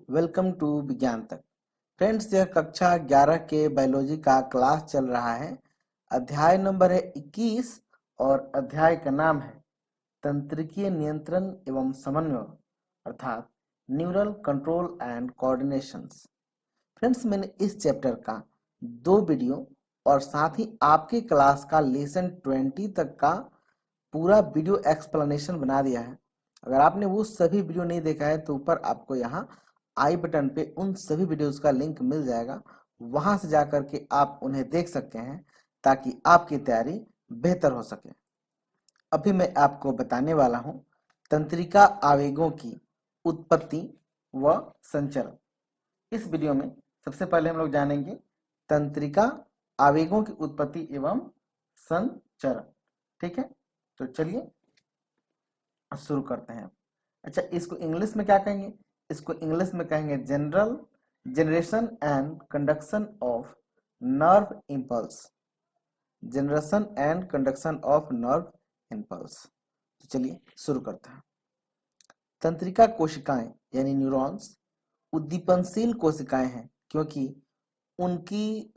Welcome to विज्ञान तक। Friends, यह कक्षा 11 के बायोलॉजी का क्लास चल रहा है। अध्याय नंबर है 21 और अध्याय का नाम है तंत्रिकीय नियंत्रण एवं समन्वय अर्थात neural control and coordinations. Friends, मैंने इस चैप्टर का 2 वीडियो और साथ ही आपके क्लास का लेसन 20 तक का पूरा वीडियो एक्सप्लेनेशन बना दिया है। अगर आपने वो सभी वीडियो नहीं देखा है तो ऊपर आपको यहाँ आई बटन पे उन सभी वीडियोस का लिंक मिल जाएगा। वहां से जाकर के आप उन्हें देख सकते हैं ताकि आपकी तैयारी बेहतर हो सके। अभी मैं आपको बताने वाला हूं तंत्रिका आवेगों की उत्पत्ति व संचरण। इस वीडियो में सबसे पहले हम लोग जानेंगे तंत्रिका आवेगों की उत्पत्ति एवं संचरण। ठीक है, तो चलिए शुरू करते हैं। अच्छा, इसको इंग्लिश में क्या कहेंगे? इसको इंग्लिश में कहेंगे generation and conduction of nerve impulse. Generation and conduction of nerve impulse. तो चलिए शुरू करते हैं। तंत्रिका कोशिकाएं यानी न्यूरॉन्स उद्दीपनशील कोशिकाएं हैं क्योंकि उनकी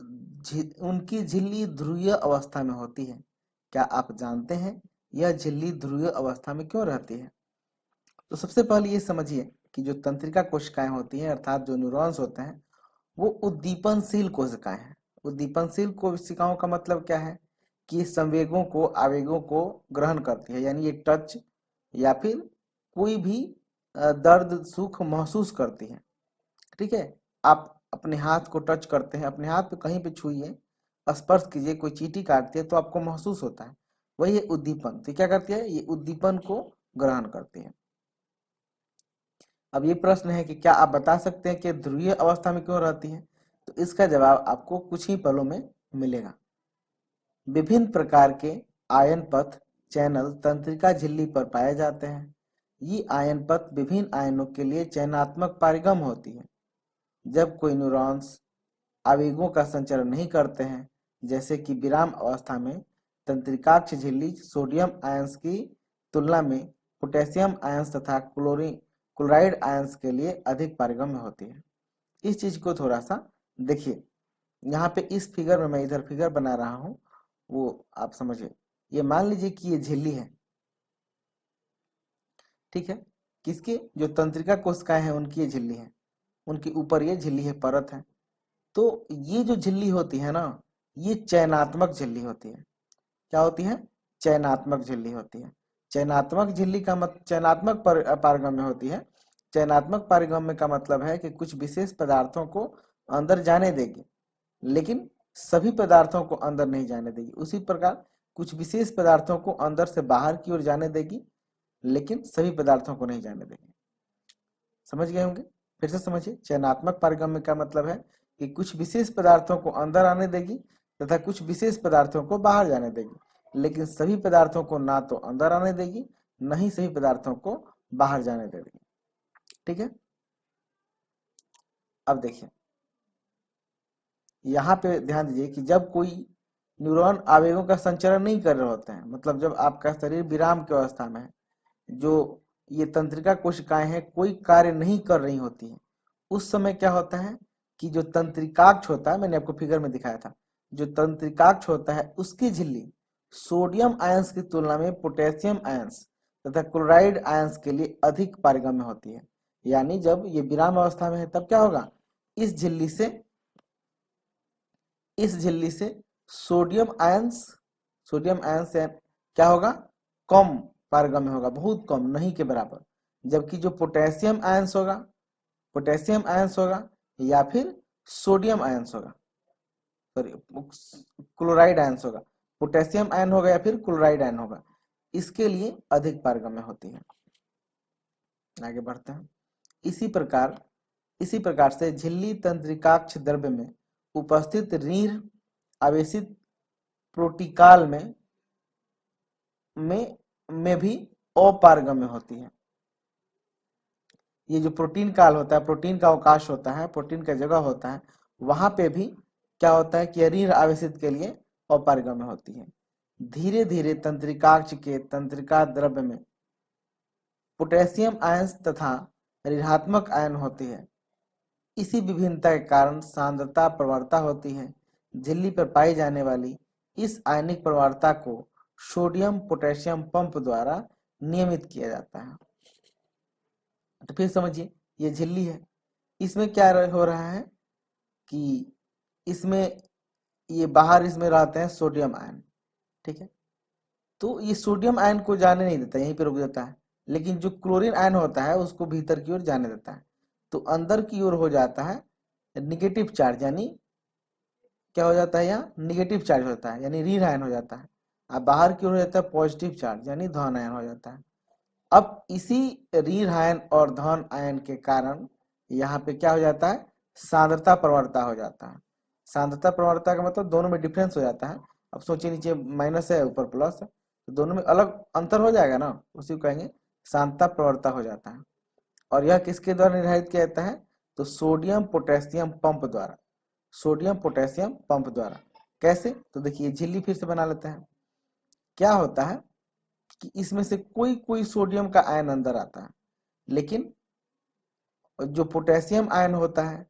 झिल्ली ध्रुवीय अवस्था में होती है। क्या आप जानते हैं यह झिल्ली ध्रुवीय अवस्था में क्यों रहती है? तो सबसे पहले ये समझिए कि जो तंत्रिका कोशिकाएं होती हैं अर्थात जो न्यूरॉन्स होते हैं वो उद्दीपनशील कोशिकाएं हैं। उद्दीपनशील कोशिकाओं का मतलब क्या है कि संवेगों को आवेगों को ग्रहण करती है, यानी ये टच या फिर कोई भी दर्द सुख महसूस करती है। ठीक है, आप अपने हाथ को टच करते हैं, अपने हाथ पे कहीं पे छुइए, स्पर्श कीजिए, कोई चींटी काटती है तो आपको महसूस होता है, वही है उद्दीपन। तो क्या करती है? ये उद्दीपन को ग्रहण करती है। अब ये प्रश्न है कि क्या आप बता सकते हैं कि ध्रुवीय अवस्था में क्यों रहती है? तो इसका जवाब आपको कुछ ही पलों में मिलेगा। विभिन्न प्रकार के आयन पथ चैनल तंत्रिका झिल्ली पर पाए जाते हैं। ये आयन पथ विभिन्न आयनों के लिए चयनात्मक पारगम होती है। जब कोई न्यूरॉन्स आवेगों का संचरण नहीं करते हैं, जैसे कि विराम अवस्था में, तंत्रिकाक्ष झिल्ली सोडियम आयंस की तुलना में पोटेशियम आयंस तथा क्लोराइड आयंस के लिए अधिक पारगम्य होती है। इस चीज को थोड़ा सा देखिए, यहाँ पे इस फिगर में मैं इधर फिगर बना रहा हूँ, वो आप समझिए। ये मान लीजिए कि ये झिल्ली है, ठीक है, किसकी? जो तंत्रिका कोशिकाएं हैं उनकी ये झिल्ली है, उनके ऊपर ये झिल्ली है, परत है। तो ये जो झिल्ली होती है ना, ये चयनात्मक झिल्ली होती है। क्या होती है? चयनात्मक झिल्ली होती है। चयनात्मक झिल्ली का चयनात्मक पारगम्य होती है। चयनात्मक पारगम्य का मतलब है कि कुछ विशेष पदार्थों को अंदर जाने देगी, लेकिन सभी पदार्थों को अंदर नहीं जाने देगी। उसी प्रकार कुछ विशेष पदार्थों को अंदर से बाहर की ओर जाने देगी, लेकिन सभी पदार्थों को नहीं जाने देगी। समझ गए होंगे? फिर से समझिए, चयनात्मक पारगम्य का मतलब है कि कुछ विशेष पदार्थों को अंदर आने देगी तथा कुछ विशेष पदार्थों को बाहर जाने देगी, लेकिन सभी पदार्थों को ना तो अंदर आने देगी, न ही सभी पदार्थों को बाहर जाने देगी। ठीक है, अब देखिए यहाँ पे ध्यान दीजिए कि जब कोई न्यूरॉन आवेगों का संचरण नहीं कर रहे होते हैं, मतलब जब आपका शरीर विराम की अवस्था में है, जो ये तंत्रिका कोशिकाएं हैं कोई कार्य नहीं कर रही होती है, उस समय क्या होता है कि जो तंत्रिकाक्ष होता है, मैंने आपको फिगर में दिखाया था, जो तंत्रिकाक्ष होता है उसकी झिल्ली सोडियम आयंस की तुलना में पोटेशियम आयंस तथा क्लोराइड आयंस के लिए अधिक पारगम्य होती है। यानी जब ये विराम अवस्था में है तब क्या होगा? इस झिल्ली से सोडियम आयंस क्या होगा? कम पारगम्य होगा, बहुत कम, नहीं के बराबर। जबकि जो पोटेशियम आयंस होगा या फिर सोडियम आयंस होगा, सॉरी क्लोराइड आयंस होगा, पोटेशियम आयन होगा या फिर क्लोराइड आयन होगा, इसके लिए अधिक पारगम्य होती है। आगे बढ़ते हैं। इसी प्रकार से झिल्ली तंत्रिकाक्ष द्रव्य में उपस्थित ऋण आवेशित प्रोटीकाल में भी अपारगम्य होती है। ये जो प्रोटीन काल होता है, प्रोटीन का अवकाश होता है, प्रोटीन का जगह होता है, वहां पे भी क्या होता है कि ऋण आवेशित के लिए अपारगम्य होती है। धीरे धीरे तंत्रिकाक्ष के तंत्रिका द्रव्य में पोटेशियम आयन तथा ऋणात्मक आयन होती है। इसी विभिन्नता के कारण सांद्रता प्रवणता होती है। झिल्ली पर पाई जाने वाली इस आयनिक प्रवणता को सोडियम पोटेशियम पंप द्वारा नियमित किया जाता है। तो फिर समझिए, ये झिल्ली है, इसमें क्या हो रहा है कि इसमें ये बाहर इसमें रहते हैं सोडियम आयन, ठीक है। तो ये सोडियम आयन को जाने नहीं देता, यहीं पे रुक जाता है, लेकिन जो क्लोरीन आयन होता है उसको भीतर की ओर जाने देता है। तो अंदर की ओर हो जाता है निगेटिव चार्ज, यानी क्या हो जाता है, यहाँ निगेटिव चार्ज होता है, यानी ऋण आयन हो जाता है। अब बाहर की ओर हो जाता है पॉजिटिव चार्ज, यानी धन आयन हो जाता है। अब इसी ऋण आयन और धन आयन के कारण यहाँ पे क्या हो जाता है, सांद्रता प्रवणता हो जाता है। सांद्रता प्रवणता का मतलब दोनों में डिफरेंस हो जाता है। अब सोचिए, नीचे माइनस है ऊपर प्लस है, तो दोनों में अलग अंतर हो जाएगा ना, उसी को कहेंगे सांद्रता प्रवणता हो जाता है। और यह किसके द्वारा निर्धारित किया जाता है, तो सोडियम पोटेशियम पंप द्वारा। सोडियम पोटेशियम पंप द्वारा कैसे, तो देखिए झिल्ली फिर से बना लेते हैं। क्या होता है कि इसमें से कोई कोई सोडियम का आयन अंदर आता है, लेकिन जो पोटेशियम आयन होता है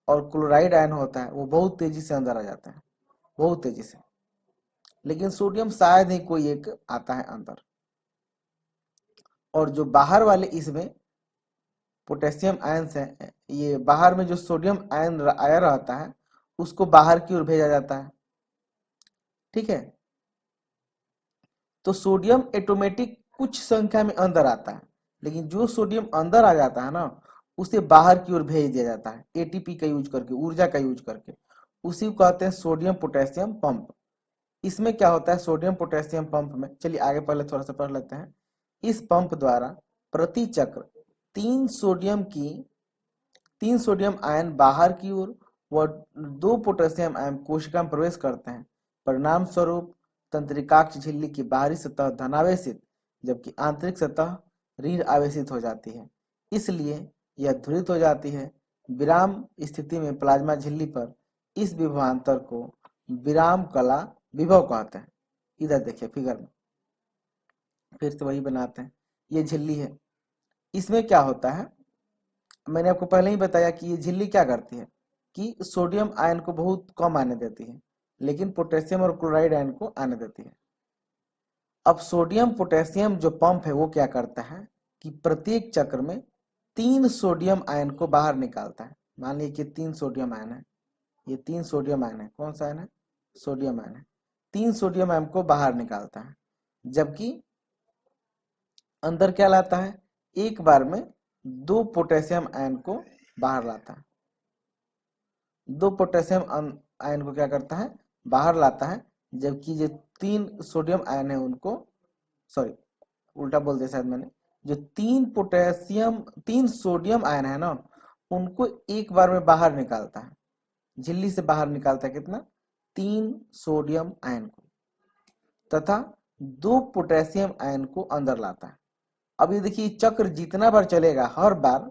और क्लोराइड आयन होता है वो बहुत तेजी से अंदर आ जाता है, बहुत तेजी से। लेकिन सोडियम शायद ही कोई एक आता है अंदर। और जो बाहर वाले इसमें पोटेशियम आयन से, ये बाहर में जो सोडियम आयन आया रहता है उसको बाहर की ओर भेजा जाता है, ठीक है। तो सोडियम ऑटोमेटिक कुछ संख्या में अंदर आता है, लेकिन जो सोडियम अंदर आ जाता है ना उसे बाहर की ओर भेज दिया जाता है एटीपी का यूज करके, ऊर्जा का यूज करके। उसी को कहते हैं सोडियम पोटेशियम पंप। इसमें क्या होता है सोडियम पोटेशियम पंप में, चलिए आगे पहले थोड़ा सा पढ़ लेते हैं। इस पंप द्वारा प्रति चक्र तीन सोडियम की तीन सोडियम आयन बाहर की ओर व दो पोटेशियम आयन कोशिका में प्रवेश करते हैं। परिणाम स्वरूप तंत्रिकाक्ष झिल्ली की बाहरी सतह धनावेशित जबकि आंतरिक सतह ऋण आवेशित हो जाती है, इसलिए यह ध्रुवित हो जाती है। विराम स्थिति में प्लाज्मा झिल्ली पर इस विभवांतर को विराम कला विभव कहते हैं। इधर देखिए फिगर में फिर से वही बनाते हैं। ये झिल्ली है, इसमें क्या होता है, मैंने आपको पहले ही बताया कि ये झिल्ली क्या करती है कि सोडियम आयन को बहुत कम आने देती है, लेकिन पोटेशियम और क्लोराइड आयन को आने देती है। अब सोडियम पोटेशियम जो पंप है वो क्या करता है कि प्रत्येक चक्र में तीन सोडियम आयन को बाहर निकालता है। मान लीजिए कि तीन सोडियम आयन है, ये तीन सोडियम आयन है, कौन सा आयन है, सोडियम आयन है। तीन सोडियम आयन को बाहर निकालता है, जबकि अंदर क्या लाता है, एक बार में दो पोटेशियम आयन को बाहर लाता है। दो पोटेशियम आयन को क्या करता है, बाहर लाता है, जबकि जो तीन सोडियम आयन है उनको, सॉरी उल्टा बोल दिया शायद मैंने, जो तीन सोडियम आयन है ना उनको एक बार में बाहर निकालता है, झिल्ली से बाहर निकालता है कितना, तीन सोडियम आयन को, तथा दो पोटेशियम आयन को अंदर लाता है। अब ये देखिए चक्र जितना बार चलेगा हर बार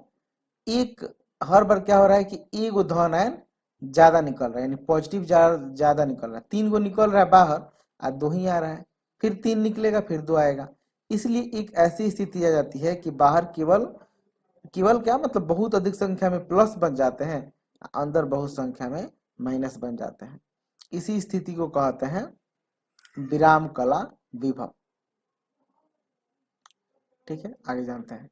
क्या हो रहा है कि एक धन आयन ज्यादा निकल रहा है, यानी पॉजिटिव ज्यादा निकल रहा है। तीन गो निकल रहा है बाहर और दो ही आ रहा है, फिर तीन निकलेगा फिर दो आएगा। इसलिए एक ऐसी स्थिति आ जाती है कि बाहर केवल केवल क्या मतलब बहुत अधिक संख्या में प्लस बन जाते हैं, अंदर बहुत संख्या में माइनस बन जाते हैं। इसी स्थिति को कहते हैं विराम कला विभव। ठीक है, आगे जानते हैं।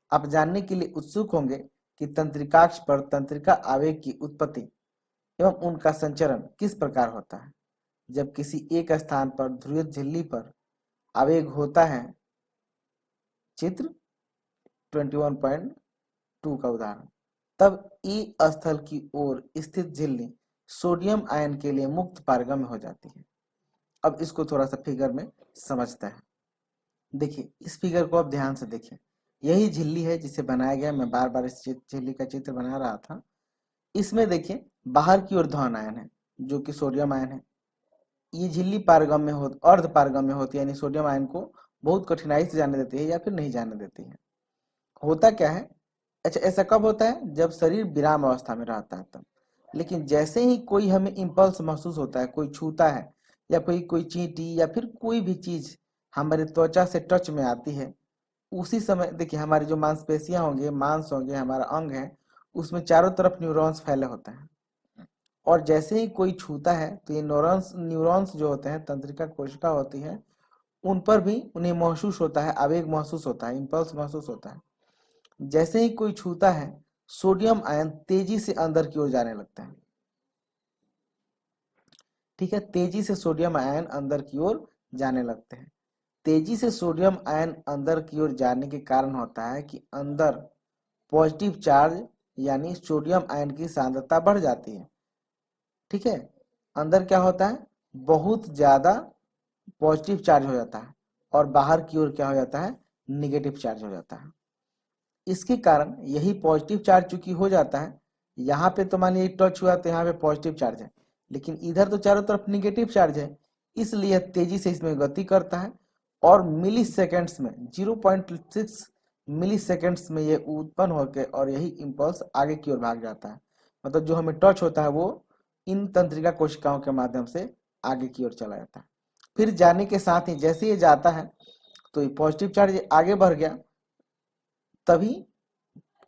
आप जानने के लिए उत्सुक होंगे कि तंत्रिकाक्ष पर तंत्रिका आवेग की उत्पत्ति एवं उनका संचरण किस प्रकार होता है। जब किसी एक स्थान पर ध्रुवीय झिल्ली पर आवेग होता है, चित्र 21.2 का उदाहरण, तब ई स्थल की ओर स्थित झिल्ली सोडियम आयन के लिए मुक्त पारगम्य हो जाती है। अब इसको थोड़ा सा फिगर में समझते हैं। देखिए इस फिगर को आप ध्यान से देखिए, यही झिल्ली है जिसे बनाया गया, मैं बार बार इस झिल्ली का चित्र बना रहा था। इसमें देखिए बाहर की ओर धन आयन है जो कि सोडियम आयन है। ये झिल्ली पारगम्य हो अर्ध पारगम्य होती है, यानी सोडियम आयन को बहुत कठिनाई से जाने देती है या फिर नहीं जाने देती है। होता क्या है, अच्छा ऐसा कब होता है, जब शरीर विराम अवस्था में रहता है तब। लेकिन जैसे ही कोई हमें इम्पल्स महसूस होता है, कोई छूता है या कोई चींटी या फिर कोई भी चीज हमारी त्वचा से टच में आती है, उसी समय देखिए हमारी जो मांसपेशियां होंगे, मांस होंगे, हमारा अंग है, उसमें चारों तरफ न्यूरॉन्स फैले होते हैं, और जैसे ही कोई छूता है तो ये न्यूरॉन्स न्यूरॉन्स जो होते हैं, तंत्रिका कोशिका होती है, उन पर भी उन्हें महसूस होता है, आवेग महसूस होता है, इंपल्स महसूस होता है। जैसे ही कोई छूता है, सोडियम आयन तेजी से अंदर की ओर जाने लगता है। ठीक है, तेजी से सोडियम आयन अंदर की ओर जाने लगते हैं। तेजी से सोडियम आयन अंदर की ओर जाने के कारण होता है कि अंदर पॉजिटिव चार्ज यानी सोडियम आयन की सांद्रता बढ़ जाती है। ठीक है, अंदर क्या होता है, बहुत ज्यादा पॉजिटिव चार्ज हो जाता है, और बाहर की ओर क्या हो जाता है, निगेटिव चार्ज हो जाता है। इसके कारण यही पॉजिटिव चार्ज चूंकि हो जाता है, यहाँ पे तो मानिए टच हुआ तो यहाँ पे पॉजिटिव चार्ज है, लेकिन इधर तो चारों तरफ निगेटिव चार्ज है, इसलिए तेजी से इसमें गति करता है, और मिली सेकेंड्स में 0.6 मिली सेकेंड्स में ये उत्पन्न होकर और यही इम्पल्स आगे की ओर भाग जाता है। मतलब जो हमें टच होता है वो इन तंत्रिका कोशिकाओं के माध्यम से आगे की ओर चला जाता है। फिर जाने के साथ ही जैसे ये जाता है तो ये पॉजिटिव चार्ज आगे बढ़ गया, तभी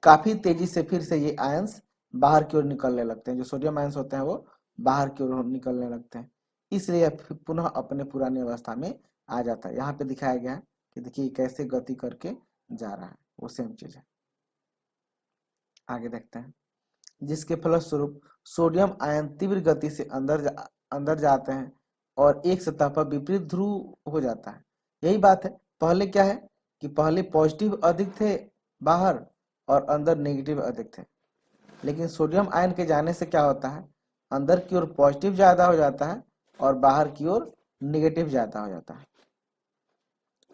काफी तेजी से फिर से ये आयंस बाहर की ओर निकलने लगते हैं, जो सोडियम आयंस होते हैं वो बाहर की ओर निकलने लगते हैं, इसलिए पुनः अपने पुरानी अवस्था में आ जाता है। यहाँ पे दिखाया गया है कि देखिए कैसे गति करके जा रहा है, वो सेम चीज है। आगे देखते हैं, जिसके फलस्वरूप सोडियम आयन तीव्र गति से अंदर जाते हैं और एक सतह पर विपरीत ध्रुव हो जाता है। यही बात है, पहले क्या है कि पहले पॉजिटिव अधिक थे बाहर और अंदर नेगेटिव अधिक थे, लेकिन सोडियम आयन के जाने से क्या होता है, अंदर की ओर पॉजिटिव ज्यादा हो जाता है और बाहर की ओर नेगेटिव ज्यादा हो जाता है।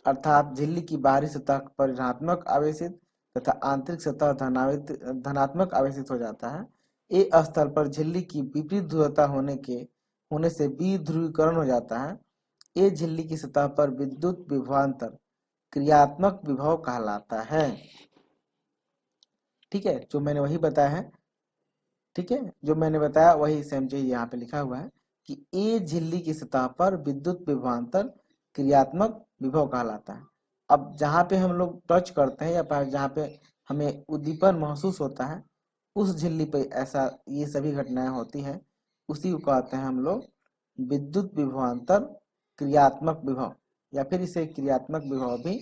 अर्थात झिल्ली की बाहरी सतह पर ऋणात्मक आवेशित तथा आंतरिक सतह धनात्मक आवेशित हो जाता है। ए स्थल पर झिल्ली की विपरीत ध्रुवता होने से बी ध्रुवीकरण हो जाता है। ए झिल्ली की सतह पर विद्युत विभवांतर क्रियात्मक विभव कहलाता है। ठीक है, जो मैंने वही बताया है, ठीक है, जो मैंने बताया वही सेम चीज यहाँ पे लिखा हुआ है कि ए झिल्ली की सतह पर विद्युत विभवांतर क्रियात्मक विभव कहलाता है। अब जहाँ पे हम लोग टच करते हैं या जहाँ पे हमें उद्दीपन महसूस होता है, उस झिल्ली पे ऐसा ये सभी घटनाएं होती हैं, उसी को कहते हैं हम लोग विद्युत विभवांतर क्रियात्मक विभव, या फिर इसे क्रियात्मक विभव भी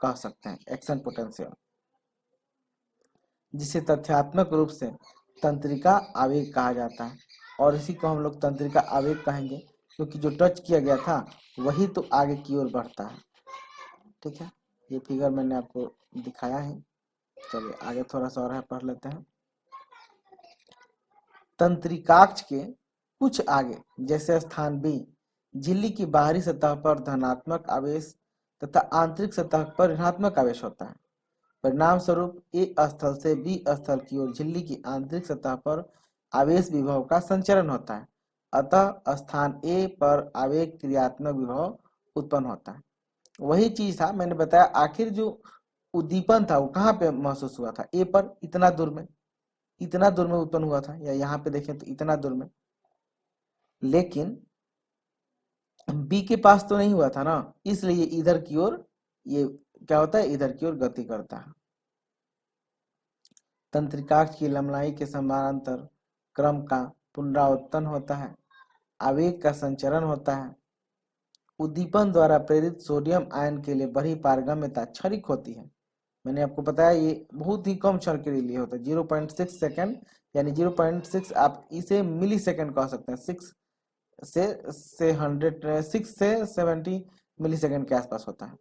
कह सकते हैं, एक्शन पोटेंशियल, जिसे तथ्यात्मक रूप से तंत्रिका आवेग कहा जाता है। और इसी को हम लोग तंत्रिका आवेग कहेंगे, क्योंकि जो टच किया गया था वही तो आगे की ओर बढ़ता है। ठीक है, ये फिगर मैंने आपको दिखाया है। चलिए आगे थोड़ा सा और है, पढ़ लेते हैं। तंत्रिकाक्ष के कुछ आगे जैसे स्थान बी झिल्ली की बाहरी सतह पर धनात्मक आवेश तथा आंतरिक सतह पर ऋणात्मक आवेश होता है। परिणाम स्वरूप ए स्थल से बी स्थल की ओर झिल्ली की आंतरिक सतह पर आवेश विभव का संचरण होता है। अतः स्थान ए पर आवेग क्रियात्मक विभव उत्पन्न होता है। वही चीज था मैंने बताया, आखिर जो उद्दीपन था वो कहाँ पे महसूस हुआ था, ए पर इतना दूर में उत्पन्न हुआ था, या यहाँ पे देखें तो इतना दूर में, लेकिन बी के पास तो नहीं हुआ था ना, इसलिए इधर की ओर ये क्या होता है, इधर की ओर गति करता है। तंत्रिकाक्ष की लंबाई के समानांतर क्रम का पुनरावर्तन होता है, आवेग का संचरण होता है। उद्दीपन द्वारा प्रेरित सोडियम आयन के लिए बड़ी पारगम्यता क्षणिक होती है। मैंने आपको बताया ये बहुत ही कम क्षण के लिए होता है, 0.6 सेकंड, यानी 0.6 आप इसे मिली सेकंड कह सकते हैं, 6 से 70 मिली सेकंड के आसपास होता है।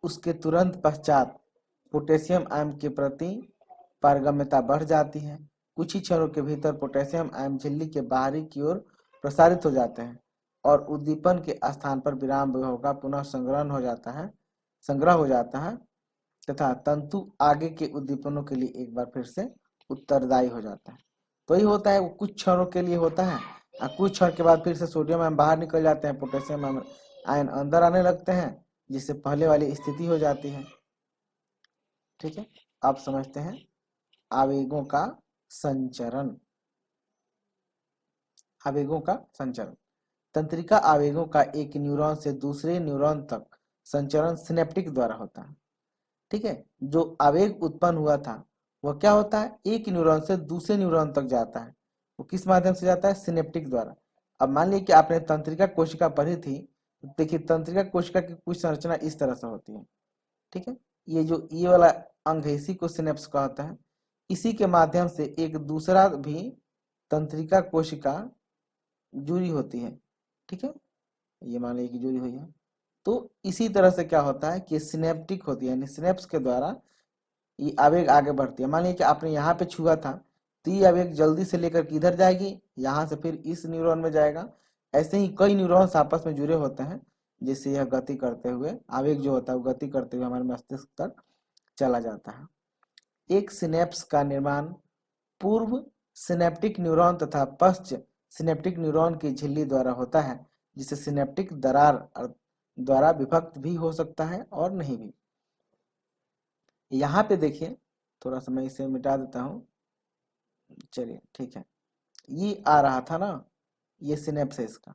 उसके तुरंत पश्चात पोटेशियम आयन के प्रति पारगम्यता बढ़ जाती है। कुछ ही क्षणों के भीतर पोटेशियम आयन झिल्ली के बाहरी की ओर प्रसारित हो जाते हैं और उद्दीपन के स्थान पर विराम विभव का पुनः संग्रह हो जाता है तथा तंतु आगे के उद्दीपनों के लिए एक बार फिर से उत्तरदायी हो जाता है। तो ही होता है, वो कुछ क्षणों के लिए होता है और कुछ क्षण के बाद फिर से सोडियम आयन बाहर निकल जाते हैं, पोटेशियम आयन अंदर आने लगते हैं, जिससे पहले वाली स्थिति हो जाती है। ठीक है, आप समझते हैं आवेगों का संचरण। आवेगों का संचरण, तंत्रिका आवेगों का एक न्यूरॉन से दूसरे न्यूरॉन तक संचरण सिनेप्टिक द्वारा होता है। ठीक है, जो आवेग उत्पन्न हुआ था वह क्या होता है, एक न्यूरॉन से दूसरे न्यूरॉन तक जाता है। वो किस माध्यम से जाता है, सिनेप्टिक द्वारा। अब मान लीजिए कि आपने तंत्रिका कोशिका पढ़ी थी, तो देखिए तंत्रिका कोशिका की कुछ संरचना इस तरह से होती है। ठीक है, ये जो ये वाला अंग है इसी को सिनेप्स कहते हैं। इसी के माध्यम से एक दूसरा भी तंत्रिका कोशिका जुड़ी होती है। ठीक है, ये मान लीजिए कि जुड़ी हुई है। तो इसी तरह से क्या होता है कि सिनेप्टिक होती है, यानी सिनेप्स के द्वारा ये आवेग आगे बढ़ती है। मान लीजिए कि आपने यहाँ पे छुआ था, तो ये आवेग जल्दी से लेकर किधर जाएगी, यहाँ से फिर इस न्यूरॉन में जाएगा। ऐसे ही कई न्यूरॉन्स आपस में जुड़े होते हैं, जिससे यह गति करते हुए आवेग जो होता है वो गति करते हुए हमारे मस्तिष्क तक चला जाता है। एक सिनेप्स का निर्माण पूर्व सिनेप्टिक न्यूरॉन तथा पश्च सिनेप्टिक न्यूरॉन की झिल्ली द्वारा होता है, जिसे सिनेप्टिक दरार द्वारा विभक्त भी हो सकता है और नहीं भी। यहाँ पे देखिए, थोड़ा सा मैं इसे मिटा देता हूँ। चलिए ठीक है, ये आ रहा था ना, ये सिनेप्स है इसका,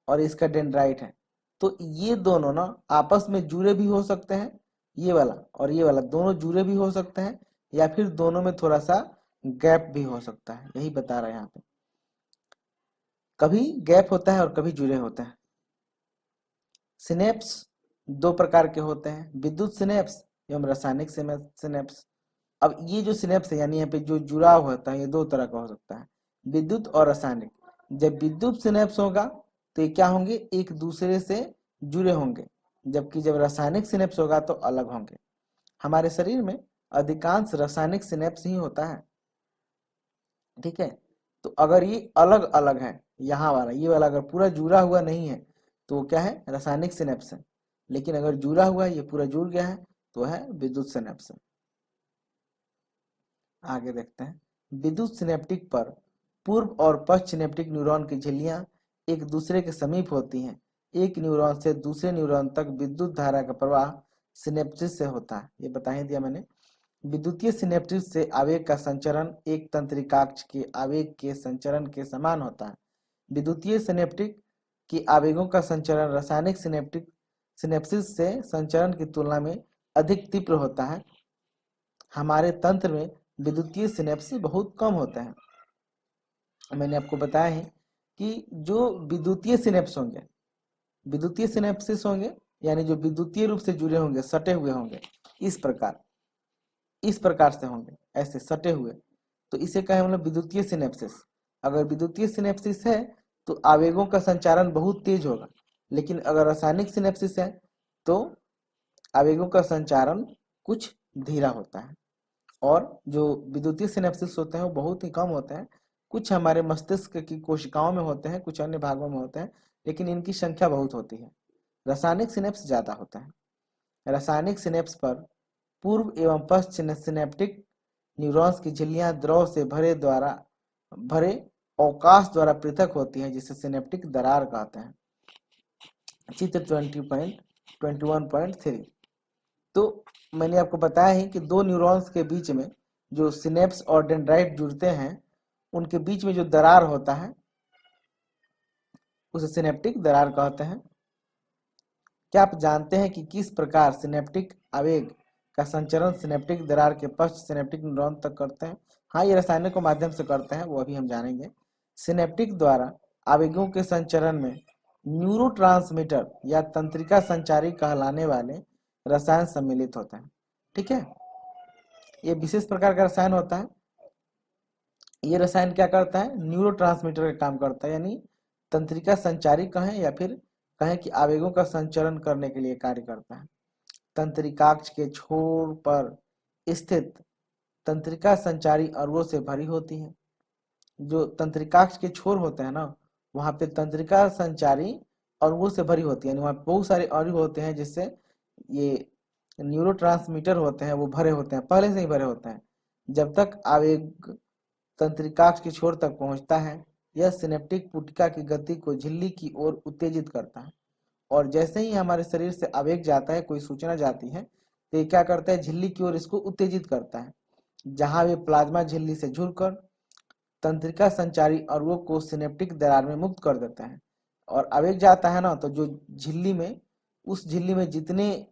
और इसका डेंड्राइट है। तो ये दोनों ना आपस में जुड़े भी हो सकते हैं, ये वाला और ये वाला दोनों जुड़े भी हो सकते हैं, या फिर दोनों में थोड़ा सा गैप भी हो सकता है, यही बता रहे हैं यहाँ पे। कभी गैप होता है और कभी जुड़े होते हैं। सिनेप्स दो प्रकार के होते हैं, विद्युत सिनेप्स एवं रासायनिक सिनेप्स। अब ये जो सिनेप्स है, यानी यहाँ पे जो जुड़ाव होता है, ये दो तरह का हो सकता है, विद्युत और रासायनिक। जब विद्युत सिनेप्स होगा तो ये क्या होंगे, एक दूसरे से जुड़े होंगे, जबकि जब रासायनिक सिनेप्स होगा तो अलग होंगे। हमारे शरीर में अधिकांश रासायनिक सिनेप्स ही होता है। ठीक है, तो अगर ये अलग अलग है, यहाँ वाला ये वाला अगर पूरा जुड़ा हुआ नहीं है तो क्या है, रासायनिक सिनेप्स है। लेकिन अगर जुड़ा हुआ है, ये पूरा जुड़ गया है, तो है विद्युत सिनेप्स। आगे देखते हैं, विद्युत सिनेप्टिक पर पूर्व और पश्च सिनेप्टिक न्यूरॉन की झिल्लियां एक दूसरे के समीप होती हैं। एक न्यूरॉन से दूसरे न्यूरॉन तक विद्युत धारा का प्रवाह सिनेप्सिस से होता है, ये बता ही दिया मैंने। विद्युतीय सिनेप्सिस से आवेग का संचरण एक तंत्रिकाक्ष के आवेग के संचरण के समान होता है। विद्युतीय सिनेप्टिक के आवेगों का संचरण रासायनिक सिनेप्सिस से संचरण की तुलना में अधिक तीव्र होता है। हमारे तंत्र में विद्युतीय सिनेप्स बहुत कम होते हैं। मैंने आपको बताया है कि जो विद्युतीय सिनेप्स होंगे, विद्युतीय सिनेप्सिस होंगे, यानी जो विद्युतीय रूप से जुड़े होंगे, सटे हुए होंगे, इस प्रकार से होंगे, ऐसे सटे हुए, तो इसे कहें हम लोग विद्युतीय सिनेप्सिस। अगर विद्युतीय सिनेप्सिस है तो आवेगों का संचारण बहुत तेज होगा, लेकिन अगर रासायनिक सिनेप्सिस है तो आवेगों का संचारण कुछ धीरा होता है। और जो विद्युतीय सिनेप्सिस होते हैं वो बहुत ही कम होते हैं, कुछ हमारे मस्तिष्क की कोशिकाओं में होते हैं, कुछ अन्य भागों में होते हैं, लेकिन इनकी संख्या बहुत होती है। रासायनिक सिनेप्स ज्यादा होता है। रासायनिक सिनेप्स पर पूर्व एवं पश्च सिनेप्टिक न्यूरॉन्स की झिल्लियां द्रव से भरे अवकाश द्वारा पृथक होती हैं, जिसे सिनेप्टिक दरार कहते हैं। चित्र 20.21.3। तो मैंने आपको बताया है कि दो न्यूरॉन्स के बीच में जो सिनेप्स और डेंड्राइट जुड़ते हैं, उनके बीच में जो दरार होता है उसे सिनेप्टिक दरार कहते हैं। क्या आप जानते हैं कि किस प्रकार सिनेप्टिक आवेग का संचरण सिनेप्टिक दरार के पश्च सिनेप्टिक न्यूरॉन तक करते हैं? हाँ, ये रासायनिक के माध्यम से करते हैं, वो अभी हम जानेंगे। सिनेप्टिक द्वारा आवेगों के संचरण में न्यूरोट्रांसमीटर या तंत्रिका संचारी कहलाने वाले रसायन सम्मिलित होते हैं। ठीक है, ये विशेष प्रकार का रसायन होता है। ये रसायन क्या करता है, न्यूरोट्रांसमीटर का काम करता है, यानी तंत्रिका संचारी कहें या फिर कहें कि आवेगों का संचरण करने के लिए कार्य करता है। तंत्रिकाक्ष के छोर पर स्थित तंत्रिका संचारी अणुओं से भरी होती है। जो तंत्रिकाक्ष के छोर होते हैं ना, वहां पे तंत्रिका संचारी अणुओं से भरी होती है, यानी वहां बहुत सारे अणु होते हैं, जिससे ये न्यूरोट्रांसमीटर होते हैं वो भरे होते हैं, पहले से ही भरे होते हैं। जब तक आवेग तंत्रिकाक्ष के छोर तक पहुंचता है, यह सिनेप्टिक पुटिका की गति को झिल्ली की ओर उत्तेजित करता है। और जैसे ही हमारे शरीर से आवेग जाता है, कोई सूचना जाती है, तो ये क्या करता है, झिल्ली की ओर इसको उत्तेजित करता है, जहां वे प्लाज्मा झिल्ली से जुड़कर तंत्रिका संचारी अणुओं को सिनेप्टिक दरार में मुक्त कर देता है। और आवेग जाता है ना, तो जो झिल्ली में, उस झिल्ली में जितने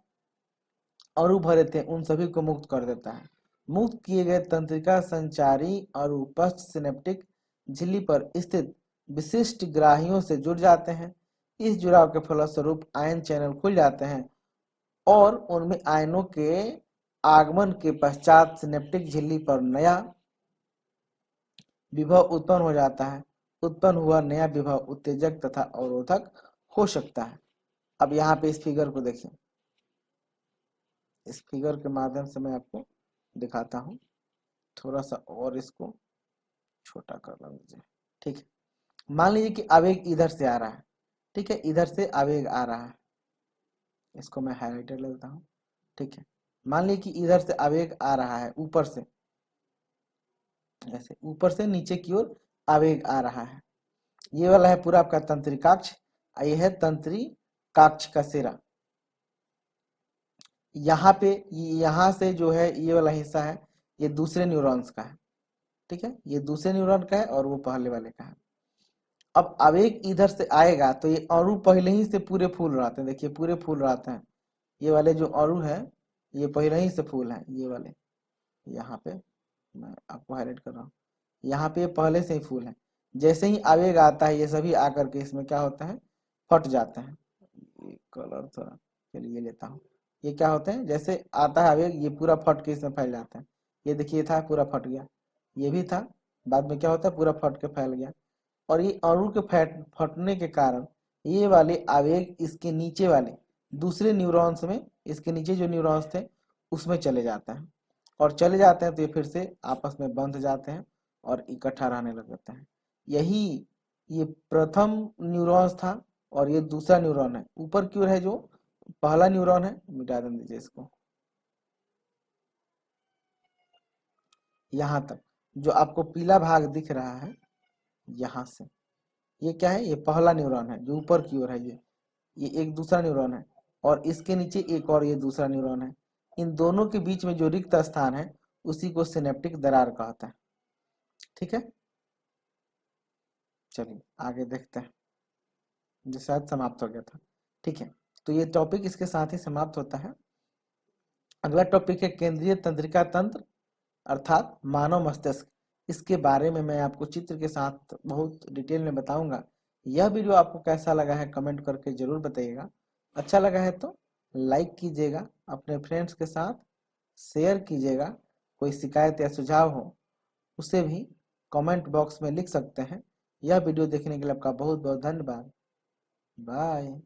अणु भरे थे उन सभी को मुक्त कर देता है। मुक्त किए गए तंत्रिका संचारी और उपस्थ सिनेप्टिक झिल्ली पर स्थित विशिष्ट ग्राहियों से जुड़ जाते हैं। इस जुड़ाव के फलस्वरूप आयन चैनल खुल जाते हैं और उनमें आयनों के आगमन के पश्चात सिनेप्टिक झिल्ली पर नया विभव उत्पन्न हो जाता है। उत्पन्न हुआ नया विभव उत्तेजक तथा अवरोधक हो सकता है। अब यहाँ पे इस फिगर को देखिए, इस फिगर के माध्यम से मैं आपको दिखाता हूँ। थोड़ा सा और इसको छोटा कर लीजिए, ठीक है। मान लीजिए कि आवेग इधर से आ रहा है, ठीक है, इधर से आवेग आ रहा है, इसको मैं हाईलाइटर ले लेता हूँ, ठीक है। मान लीजिए कि इधर से आवेग आ रहा है, ऊपर से, ऐसे ऊपर से नीचे की ओर आवेग आ रहा है। ये वाला है पूरा आपका तंत्रिकाक्ष, ये है तंत्रिकाक्ष का सिरा। यहाँ पे, यहाँ से जो है ये वाला हिस्सा है, ये दूसरे न्यूरॉन्स का है, ठीक है, ये दूसरे न्यूरॉन का है और वो पहले वाले का है। अब आवेग इधर से आएगा तो ये अणु पहले ही से पूरे फूल रहते हैं, देखिए पूरे फूल रहते हैं। ये वाले जो अणु है ये पहले ही से फूल है, ये वाले, यहाँ पे मैं आपको हाईलाइट कर रहा हूँ, यहाँ पे पहले से ही फूल है। जैसे ही आवेग आता है ये सभी आकर के इसमें क्या होता है, फट जाते हैं। ये कलर थोड़ा, चलिए ये लेता हूँ। ये क्या होते हैं, जैसे आता है आवेग ये पूरा फट के इसमें फैल जाता है। ये देखिए था पूरा फट गया, ये भी था, बाद में क्या होता है पूरा फट के फैल गया। और ये अणु के फटने के कारण ये वाले आवेग इसके नीचे वाले दूसरे न्यूरॉन्स में, इसके नीचे जो न्यूरॉन्स थे उसमें चले जाते हैं, और चले जाते हैं तो ये फिर से आपस में बंध जाते हैं और इकट्ठा रहने लग जाते हैं। यही ये प्रथम न्यूरॉन्स था और ये दूसरा न्यूरॉन है। ऊपर की ओर है जो पहला न्यूरॉन है, मिटा दें दीजिए इसको। यहाँ तक जो आपको पीला भाग दिख रहा है, यहाँ से ये क्या है, ये पहला न्यूरॉन है जो ऊपर की ओर है। ये एक दूसरा न्यूरॉन है और इसके नीचे एक और ये दूसरा न्यूरॉन है। इन दोनों के बीच में जो रिक्त स्थान है उसी को सिनेप्टिक दरार कहते हैं, ठीक है। चलिए आगे देखते हैं, जो शायद समाप्त हो गया था, ठीक है। तो ये टॉपिक इसके साथ ही समाप्त होता है। अगला टॉपिक है केंद्रीय तंत्रिका तंत्र अर्थात मानव मस्तिष्क। इसके बारे में मैं आपको चित्र के साथ बहुत डिटेल में बताऊंगा। यह वीडियो आपको कैसा लगा है कमेंट करके जरूर बताइएगा। अच्छा लगा है तो लाइक कीजिएगा, अपने फ्रेंड्स के साथ शेयर कीजिएगा। कोई शिकायत या सुझाव हो उसे भी कमेंट बॉक्स में लिख सकते हैं। यह वीडियो देखने के लिए आपका बहुत बहुत धन्यवाद। बाय।